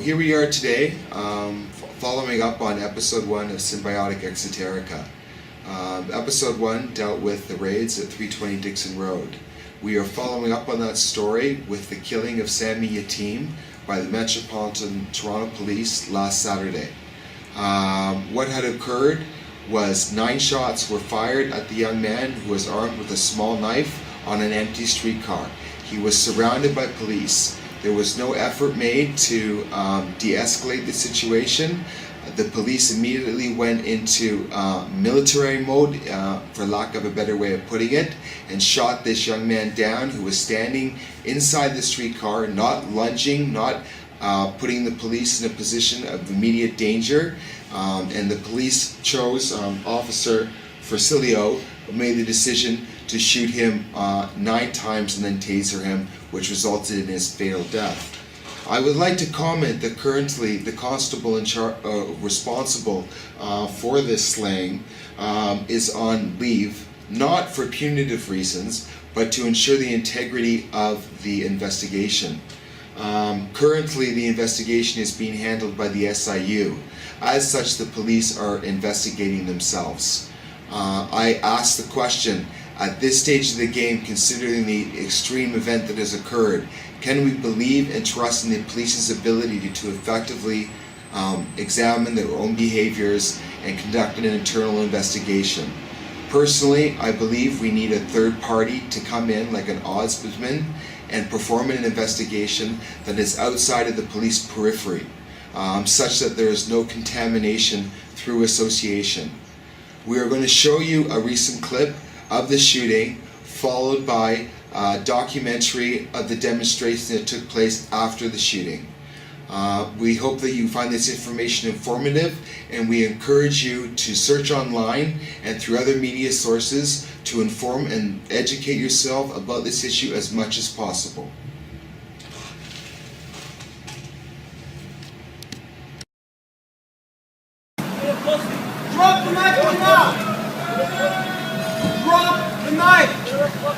here we are today, following up on episode 1 of Symbiotic Exoterica. Episode 1 dealt with the raids at 320 Dixon Road. We are following up on that story with the killing of Sammy Yatim by the Metropolitan Toronto Police last Saturday. What had occurred was 9 shots were fired at the young man who was armed with a small knife on an empty streetcar. He was surrounded by police. There was no effort made to de-escalate the situation. The police immediately went into military mode, for lack of a better way of putting it, and shot this young man down who was standing inside the streetcar, not lunging, not putting the police in a position of immediate danger. And the police chose Officer Fercilio, made the decision to shoot him 9 times and then taser him, which resulted in his fatal death. I would like to comment that currently the constable responsible for this slaying is on leave, not for punitive reasons, but to ensure the integrity of the investigation. Currently the investigation is being handled by the SIU. As such, the police are investigating themselves. I asked the question, at this stage of the game, considering the extreme event that has occurred, can we believe and trust in the police's ability to effectively examine their own behaviors and conduct an internal investigation? Personally, I believe we need a third party to come in like an ombudsman and perform an investigation that is outside of the police periphery, such that there is no contamination through association. We are going to show you a recent clip of the shooting, followed by a documentary of the demonstration that took place after the shooting. We hope that you find this information informative, and we encourage you to search online and through other media sources to inform and educate yourself about this issue as much as possible. Drop the knife right now! Drop the knife! Drop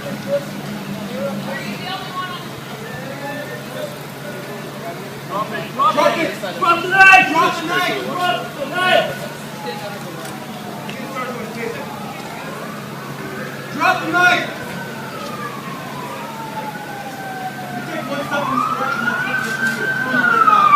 it! Drop the knife! Drop the knife! Drop the knife! Drop the knife! You take one step in this direction, I'll take this from you. Right now.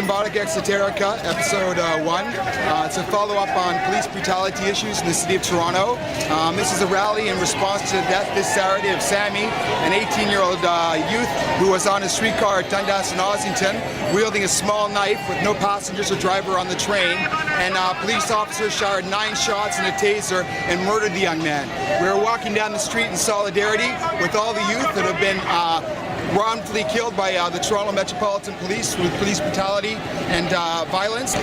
Symbiotic Exoterica, episode 1. It's a follow-up on police brutality issues in the city of Toronto. This is a rally in response to the death this Saturday of Sammy, an 18-year-old youth who was on a streetcar at Dundas and Ossington, wielding a small knife with no passengers or driver on the train, and police officers fired 9 shots and a taser and murdered the young man. We were walking down the street in solidarity with all the youth that have been wrongfully killed by the Toronto Metropolitan Police with police brutality and violence.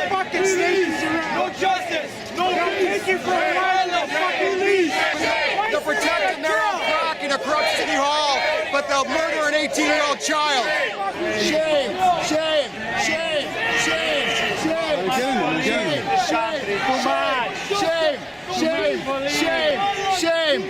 Fucking police! No justice! No vacation for a violent fucking police! They're protecting their own crack in a corrupt city hall, but they'll murder an 18-year-old child. Shame! Shame! Shame! Shame! Shame! Shame! Shame! Shame! Shame!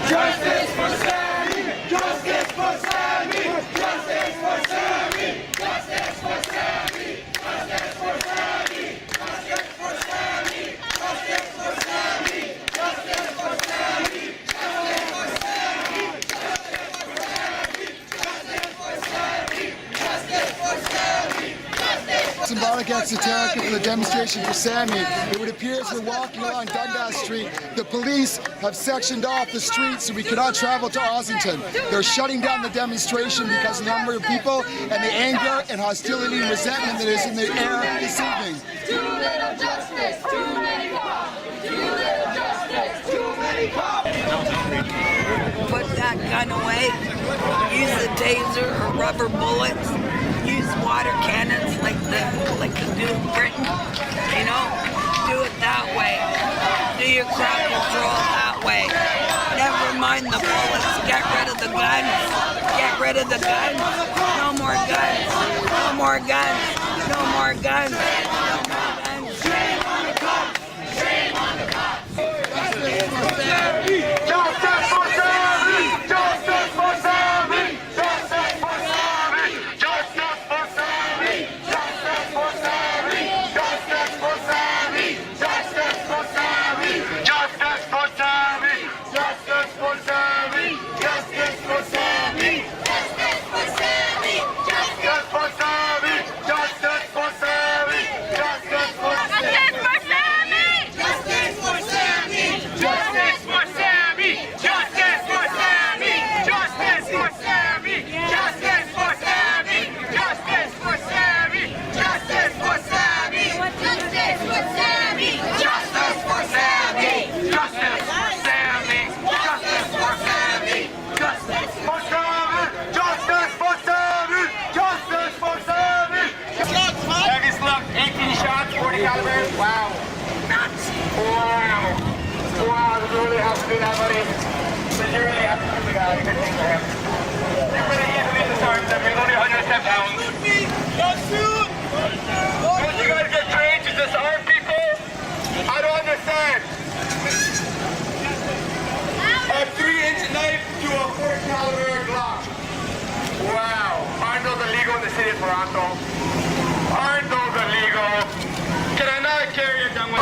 Justice for Sammy! Justice for Sammy! Justice for Sammy! Justice for Sammy! Justice for Sammy! Justice for Sammy! Justice for Sammy! Justice for Sammy! Justice for Sammy! Justice for Sammy! Justice for Sammy! Justice for Sammy! Symbolic Exoterica for the demonstration for Sammy. It would appear as we're walking along Dundas Street, the police have sectioned off the street so we cannot travel to Ossington. They're shutting down the demonstration because of the number of people and the anger and hostility and resentment that is in the air this evening. Too little justice, too many cops. Too little justice, too many cops. Put that gun away. Use the taser or rubber bullets. Use water cannons like they do in Britain. You know, do it that way. Do your crowd control that way. Never mind the bullets. Get rid of the guns. Get rid of the guns. No more guns. No more guns. No more guns. No more guns. Shame on the cops! Shame on the cops! Justice for Sammy! Justice for Sammy! Justice for Sammy! Justice for Sammy! Justice for Sammy! Justice for Sammy! Justice for Sammy! Justice for Wow. Nuts. Wow. Wow, did you really have to do that, buddy? Did you really have to do the guy? Good thing for him. You're pretty easily disarmed him. He's only 110 pounds. Don't you guys get trained to disarm people? I don't understand. A 3-inch knife to a 4-caliber Glock. Wow. Aren't those illegal in the city of Toronto? Aren't those illegal? Can I not carry a gun with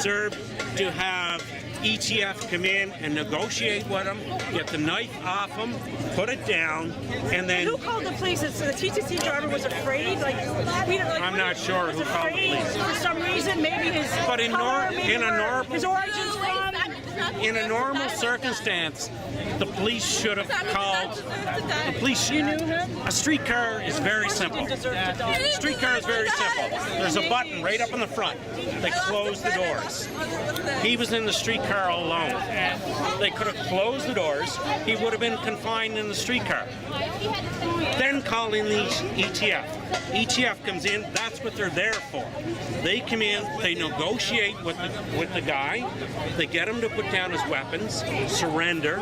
deserve to have ETF come in and negotiate with him, get the knife off him, put it down, and then... Who called the police? So the TTC driver was afraid? I'm not sure who called the police. For some reason, maybe his But in his origins from... In a normal circumstance, the police should have called. The police. You knew him? A streetcar is very simple. Streetcar is very simple. There's a button right up in the front. They close the doors. He was in the streetcar alone. They could have closed the doors. He would have been confined in the streetcar. Then call in the ETF. ETF comes in. That's what they're there for. They come in. They negotiate with the guy. They get him to put down his weapons, surrender,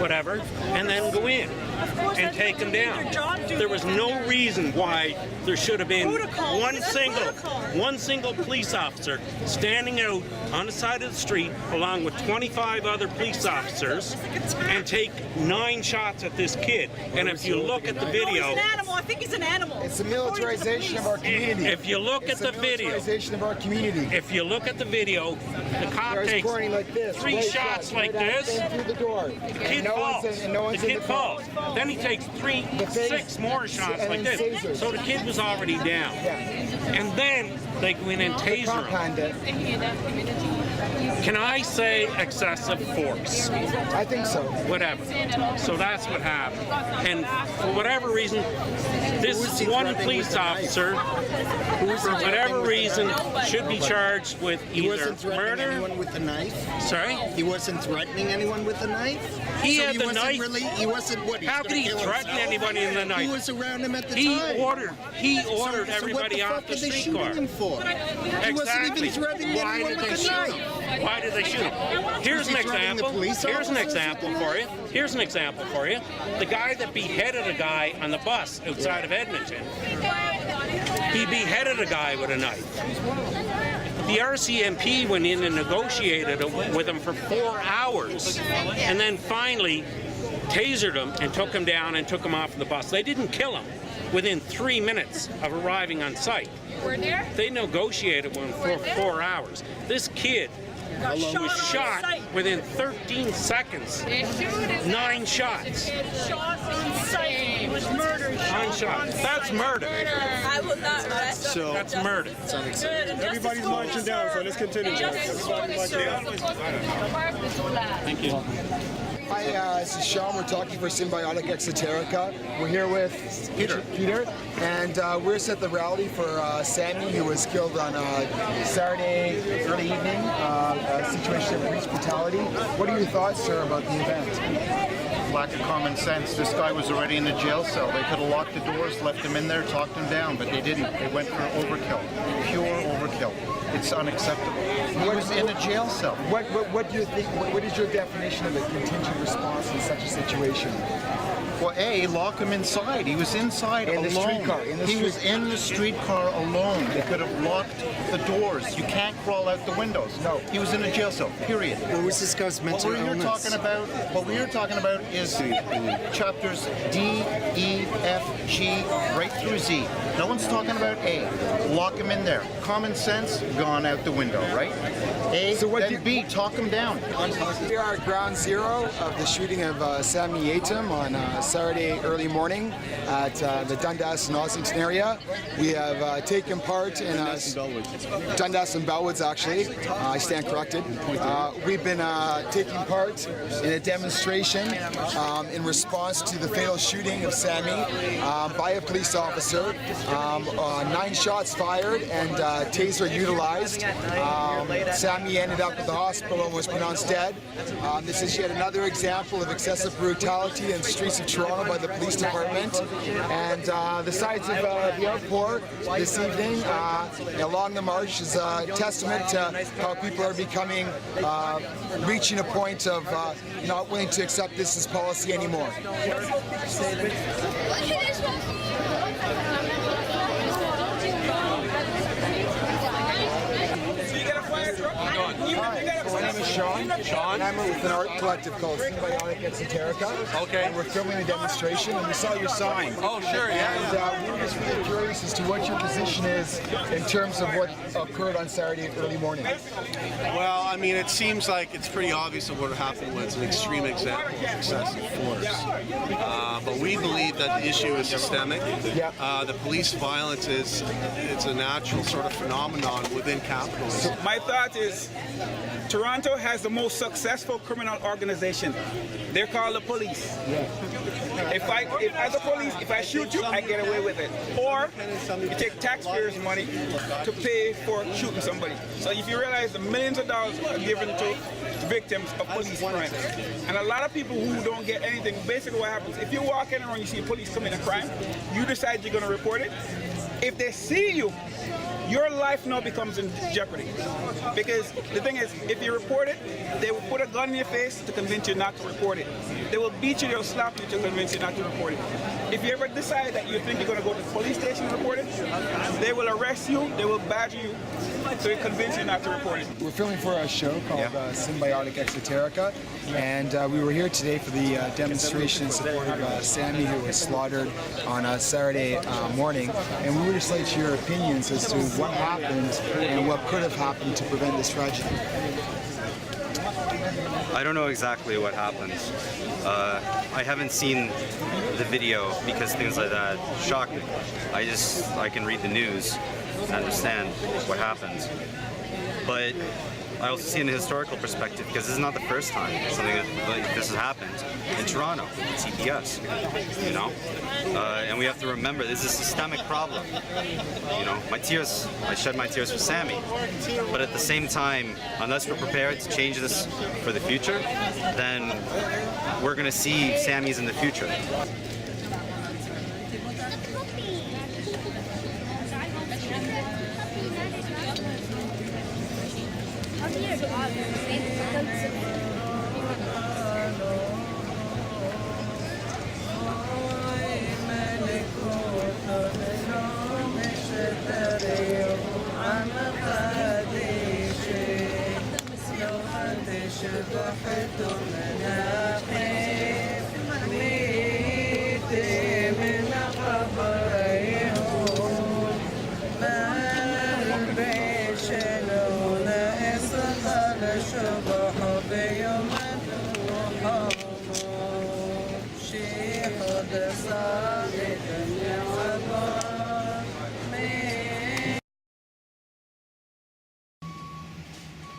whatever, and then go in and take him down. There was no reason why there should have been one single police officer standing out on the side of the street along with 25 other police officers and take 9 shots at this kid. And if you look at the video, he's an animal. I think he's an animal. It's a militarization of our community. If you look at the video, militarization of our community. if you look at the video, the cop There's takes pointing like this, 3 right shots like right at this. them through the door. The kid falls. The kid falls. Then he takes 6 more shots and like then this. tasers. So the kid was already down. And then they go in and taser him. Can I say excessive force? I think so. Whatever. So that's what happened. And for whatever reason, this one police officer, for whatever reason, should be charged with He either wasn't threatening murder. anyone with a knife? Sorry? He wasn't threatening anyone with a knife? He So had the wasn't knife. Really, he wasn't what? How could he threaten anybody in the knife? Who was around him at the He time? ordered everybody so what off the the fuck are they streetcar. shooting him for? He wasn't Exactly. even threatening Why anyone did with they a shoot knife. him? Why did they shoot him? Here's an he threatening the example. police Here's an officers? example for you. Here's an example for you. The guy that beheaded a guy on the bus outside of Edmonton. He beheaded a guy with a knife. The RCMP went in and negotiated with him for 4 hours, and then finally tasered him and took him down and took him off the bus. They didn't kill him within 3 minutes of arriving on site. They negotiated with him for 4 hours. This kid was shot within 13 seconds. 9 shots. Shot on sight. He was murdered. 9 shots. That's murder. I will not rest. So That's murder. Everybody's marching down, so let's continue. Thank you. Hi, this is Sean. We're talking for Symbiotic Exoterica. We're here with Peter, and we're at the rally for Sammy, who was killed on Saturday early evening. A situation of police brutality. What are your thoughts, sir, about the event? Lack of common sense. This guy was already in a jail cell. They could have locked the doors, left him in there, talked him down, but they didn't. They went for overkill. Pure overkill. It's unacceptable. He was in a jail cell. What do you think? What is your definition of a contingent response in such a situation? Well, A, lock him inside. He was inside In alone. the streetcar. He was in the streetcar alone. They could have locked the doors. You can't crawl out the windows. No. He was in a jail cell. Period. what was this guy's mental illness? What we are talking about is chapters D, E, F, G, right through Z. No one's talking about A. Lock him in there. Common sense gone out the window, right? A, So what then did- B, talk him down. We are at ground zero of the shooting of Sammy Yatim on Saturday early morning at the Dundas and Ossington area. We have taken part in Dundas and Bellwoods, actually. I stand corrected. We've been taking part in a demonstration in response to the fatal shooting of Sammy by a police officer. 9 shots fired and taser utilized. Sammy ended up at the hospital and was pronounced dead. This is yet another example of excessive brutality in the streets of Toronto by the police department. And the sides of the outpour this evening along the march is a testament to how people are becoming, reaching a point of not willing to accept this as policy anymore. Hi, my name is Sean. Sean? And I'm with an art collective called Symbiotic Exoterica. Okay. And we're filming a demonstration, and we saw your sign. Oh, sure, yeah. And we were just really curious as to what your position is in terms of what occurred on Saturday early morning. Well, I mean, it seems like it's pretty obvious that what happened was an extreme example of excessive force. But we believe that the issue is systemic. The police violence it's a natural sort of phenomenon within capitalism. My thought is Toronto has the most successful criminal organization. They're called the police. If as a police, if I shoot you, I get away with it. Or you take taxpayers' money to pay for shooting somebody. So if you realize the millions of dollars are given to victims of police crimes. And a lot of people who don't get anything, basically what happens, if you walk in and you see police commit a crime, you decide you're going to report it. If they see you, your life now becomes in jeopardy. Because the thing is, if you report it, they will put a gun in your face to convince you not to report it. They will beat you, they'll slap you to convince you not to report it. If you ever decide that you think you're going to go to the police station and report it, they will arrest you, they will badger you, to convince you not to report it. We're filming for a show called Symbiotic Exoterica, and we were here today for the demonstration in support of Sammy, who was slaughtered on a Saturday morning, and we would just like your opinions as to what happened and what could have happened to prevent this tragedy. I don't know exactly what happened. I haven't seen the video because things like that shock me. I can read the news and understand what happened. But I also see it in a historical perspective because this is not the first time something like this has happened in Toronto, TPS, you know? And we have to remember this is a systemic problem. You know, I shed my tears for Sammy, but at the same time, unless we're prepared to change this for the future, then we're gonna see Sammys in the future.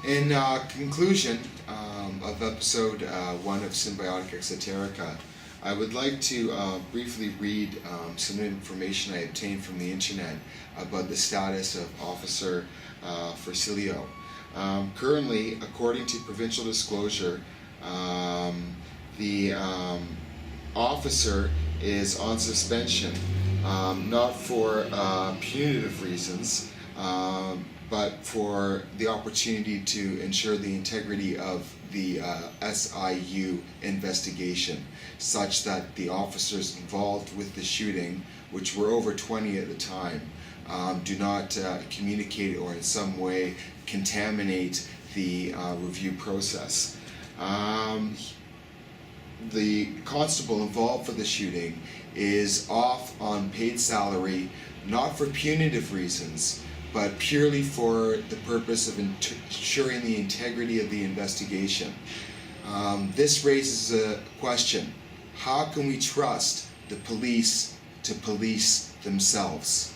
In conclusion of episode 1 of Symbiotic Exoterica, I would like to briefly read some information I obtained from the internet about the status of Officer Forcilio. Currently, according to provincial disclosure, the officer is on suspension, not for punitive reasons, but for the opportunity to ensure the integrity of the SIU investigation, such that the officers involved with the shooting, which were over 20 at the time, do not communicate or in some way contaminate the review process. The constable involved for the shooting is off on paid salary, not for punitive reasons, but purely for the purpose of ensuring the integrity of the investigation. This raises a question: how can we trust the police to police themselves?